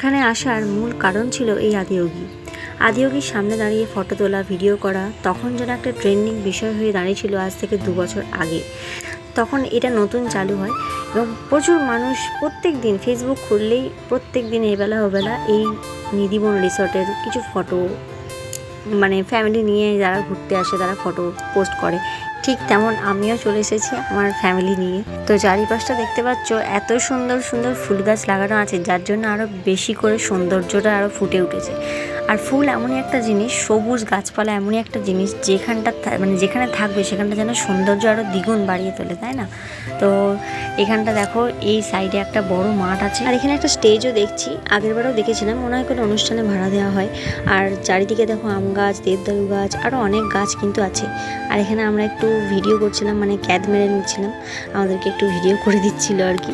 এখানে আসার মূল কারণ ছিল এই আদিয়োগী। আদিয়োগীর সামনে দাঁড়িয়ে ফটো তোলা, ভিডিও করা তখন যেন একটা ট্রেন্ডিং বিষয় হয়ে দাঁড়িয়েছিল আজ থেকে 2 বছর আগে। তখন এটা নতুন চালু হয় এবং প্রচুর মানুষ প্রত্যেক দিন ফেসবুক খুললেই প্রত্যেক দিন এবেলা ওবেলা এই নিধিবন রিসর্টের কিছু ফটো, মানে ফ্যামিলি নিয়ে যারা ঘুরতে আসে তারা ফটো পোস্ট করে। ঠিক তেমন আমিও চলে এসেছি আমার ফ্যামিলি নিয়ে। তো চারিপাশটা দেখতে পাচ্ছ, এত সুন্দর সুন্দর ফুল গাছ লাগানো আছে যার জন্য আরও বেশি করে সৌন্দর্যটা আরও ফুটে উঠেছে। আর ফুল এমনই একটা জিনিস, সবুজ গাছপালা এমনই একটা জিনিস যেখানটা মানে যেখানে থাকবে সেখানটা যেন সৌন্দর্য আরও দ্বিগুণ বাড়িয়ে তোলে, তাই না? তো এখানটা দেখো, এই সাইডে একটা বড় মাঠ আছে আর এখানে একটা স্টেজও দেখছি। আগেরবারও দেখেছিলাম, মনে হয় কোনো অনুষ্ঠানে ভাড়া দেওয়া হয়। আর চারিদিকে দেখো আম গাছ, দেবদারু গাছ, আরও অনেক গাছ কিন্তু আছে। আর এখানে আমরা একটু ভিডিও করছিলাম, মানে ক্যাদ মেরে নিচ্ছিলাম, আমাদেরকে একটু ভিডিও করে দিচ্ছিল আর কি।